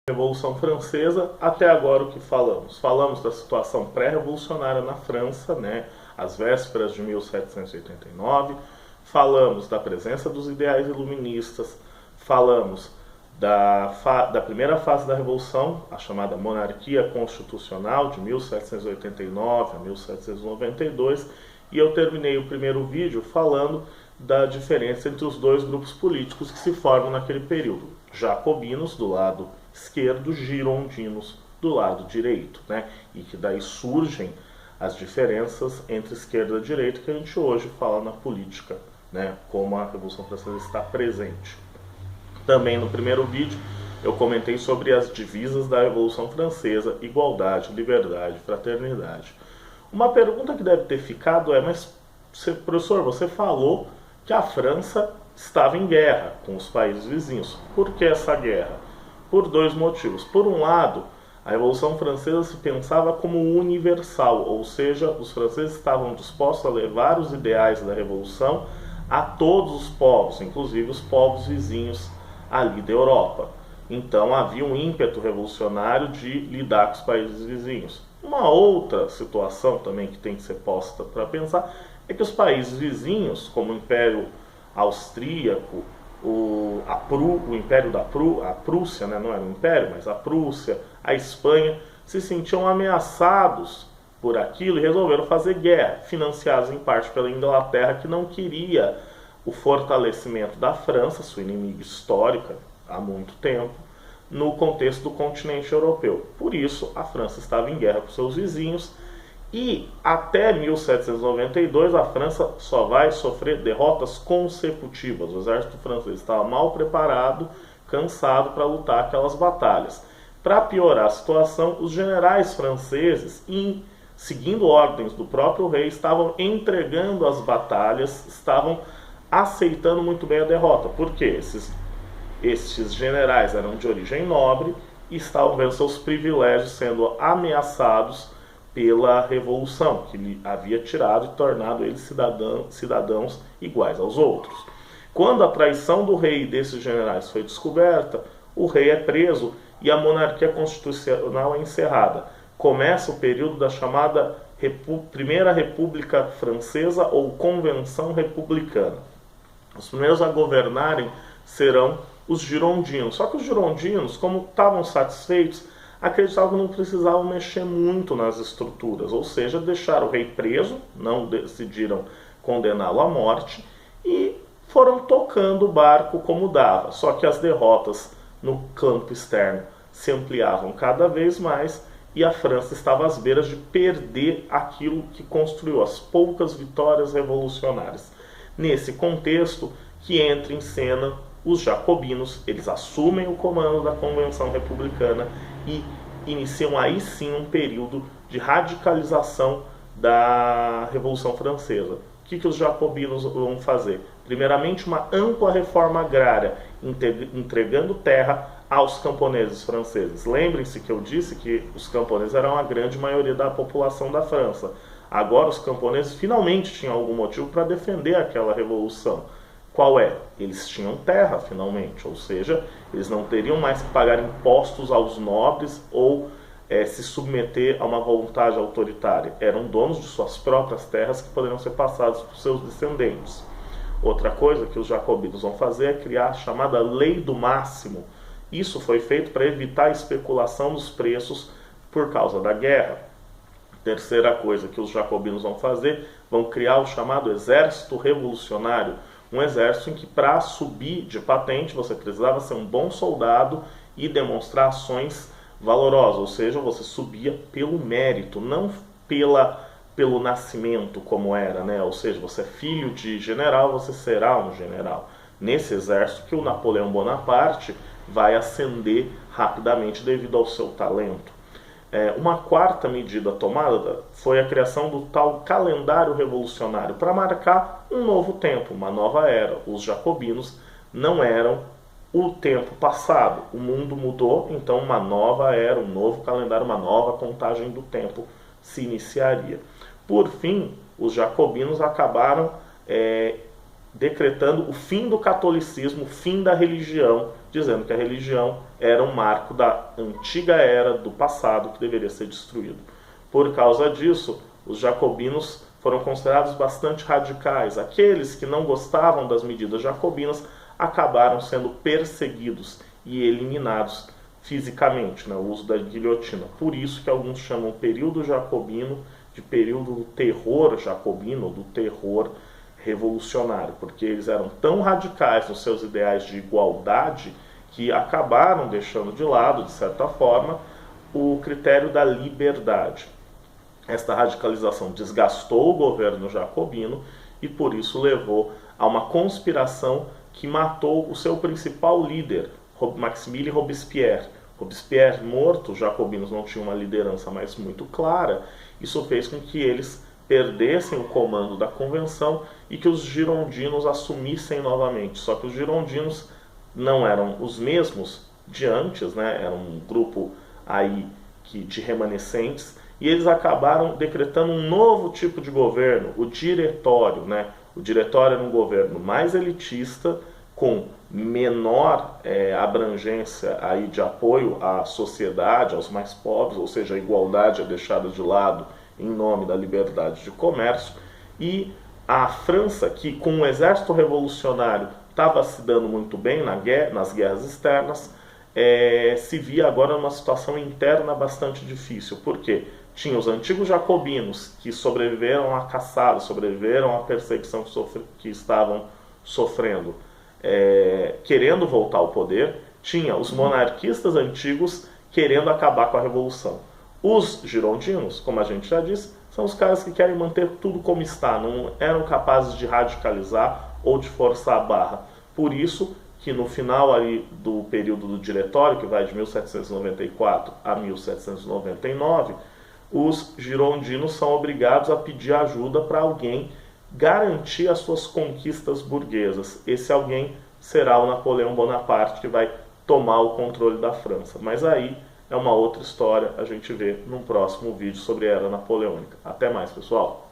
Revolução Francesa, até agora o que falamos? Falamos da situação pré-revolucionária na França, né, às vésperas de 1789, falamos da presença dos ideais iluministas, falamos da primeira fase da Revolução, a chamada monarquia constitucional, de 1789 a 1792, e eu terminei o primeiro vídeo falando da diferença entre os dois grupos políticos que se formam naquele período. Jacobinos do lado esquerdo, girondinos do lado direito, né? E que daí surgem as diferenças entre esquerda e direita que a gente hoje fala na política, né? Como a Revolução Francesa está presente. Também no primeiro vídeo eu comentei sobre as divisas da Revolução Francesa: igualdade, liberdade, fraternidade. Uma pergunta que deve ter ficado é: mas professor, você falou que a França estava em guerra com os países vizinhos. Por que essa guerra? Por dois motivos. Por um lado, a Revolução Francesa se pensava como universal, ou seja, os franceses estavam dispostos a levar os ideais da Revolução a todos os povos, inclusive os povos vizinhos ali da Europa. Então havia um ímpeto revolucionário de lidar com os países vizinhos. Uma outra situação também que tem que ser posta para pensar é que os países vizinhos, como o Império Austríaco, o Império a Prússia, né, não era um império, mas a Prússia, a Espanha, se sentiam ameaçados por aquilo e resolveram fazer guerra, financiados em parte pela Inglaterra, que não queria o fortalecimento da França, sua inimiga histórica há muito tempo, no contexto do continente europeu. Por isso, a França estava em guerra com seus vizinhos e até 1792 a França só vai sofrer derrotas consecutivas. O exército francês estava mal preparado, cansado para lutar aquelas batalhas. Para piorar a situação, os generais franceses, seguindo ordens do próprio rei, estavam entregando as batalhas, estavam aceitando muito bem a derrota. Por quê? Estes generais eram de origem nobre e estavam vendo seus privilégios sendo ameaçados pela Revolução, que lhe havia tirado e tornado eles cidadãos iguais aos outros. Quando a traição do rei e desses generais foi descoberta, o rei é preso e a monarquia constitucional é encerrada. Começa o período da chamada Primeira República Francesa ou Convenção Republicana. Os primeiros a governarem serão os girondinos. Só que os girondinos, como estavam satisfeitos, acreditavam que não precisavam mexer muito nas estruturas, ou seja, deixaram o rei preso, não decidiram condená-lo à morte e foram tocando o barco como dava. Só que as derrotas no campo externo se ampliavam cada vez mais e a França estava às beiras de perder aquilo que construiu, as poucas vitórias revolucionárias. Nesse contexto que entra em cena os jacobinos, eles assumem o comando da Convenção Republicana e iniciam aí sim um período de radicalização da Revolução Francesa. O que os jacobinos vão fazer? Primeiramente, uma ampla reforma agrária, entregando terra aos camponeses franceses. Lembrem-se que eu disse que os camponeses eram a grande maioria da população da França. Agora os camponeses finalmente tinham algum motivo para defender aquela revolução. Qual é? Eles tinham terra, finalmente, ou seja, eles não teriam mais que pagar impostos aos nobres ou se submeter a uma vontade autoritária. Eram donos de suas próprias terras que poderiam ser passadas para os seus descendentes. Outra coisa que os jacobinos vão fazer é criar a chamada Lei do Máximo. Isso foi feito para evitar a especulação dos preços por causa da guerra. Terceira coisa que os jacobinos vão fazer, vão criar o chamado Exército Revolucionário. Um exército em que, para subir de patente, você precisava ser um bom soldado e demonstrar ações valorosas, ou seja, você subia pelo mérito, não pelo nascimento, como era, né? Ou seja, você é filho de general, você será um general. Nesse exército que o Napoleão Bonaparte vai ascender rapidamente devido ao seu talento. Uma quarta medida tomada foi a criação do tal calendário revolucionário para marcar um novo tempo, uma nova era. Os jacobinos não eram o tempo passado. O mundo mudou, então uma nova era, um novo calendário, uma nova contagem do tempo se iniciaria. Por fim, os jacobinos acabaram decretando o fim do catolicismo, o fim da religião dizendo que a religião era um marco da antiga era do passado que deveria ser destruído. Por causa disso, os jacobinos foram considerados bastante radicais. Aqueles que não gostavam das medidas jacobinas acabaram sendo perseguidos e eliminados fisicamente, né, o uso da guilhotina. Por isso que alguns chamam o período jacobino de período do terror jacobino, do terror revolucionário, porque eles eram tão radicais nos seus ideais de igualdade que acabaram deixando de lado, de certa forma, o critério da liberdade. Esta radicalização desgastou o governo jacobino e por isso levou a uma conspiração que matou o seu principal líder, Maximilien Robespierre. Robespierre morto, os jacobinos não tinham uma liderança mais muito clara. Isso fez com que eles perdessem o comando da convenção e que os girondinos assumissem novamente. Só que os girondinos não eram os mesmos de antes, né? Era um grupo aí de remanescentes, e eles acabaram decretando um novo tipo de governo, o diretório, né? O diretório era um governo mais elitista, com menor abrangência aí de apoio à sociedade, aos mais pobres, ou seja, a igualdade é deixada de lado em nome da liberdade de comércio, e a França, que com um exército revolucionário estava se dando muito bem nas guerras externas, se via agora numa situação interna bastante difícil. Por quê? Tinha os antigos jacobinos que sobreviveram à caçada, sobreviveram à perseguição que estavam sofrendo, querendo voltar ao poder. Tinha os monarquistas antigos querendo acabar com a revolução. Os girondinos, como a gente já disse, são os caras que querem manter tudo como está, não eram capazes de radicalizar ou de forçar a barra. Por isso que no final ali do período do diretório, que vai de 1794 a 1799, os girondinos são obrigados a pedir ajuda para alguém garantir as suas conquistas burguesas. Esse alguém será o Napoleão Bonaparte, que vai tomar o controle da França. Mas aí é uma outra história, a gente vê num próximo vídeo sobre a Era Napoleônica. Até mais, pessoal!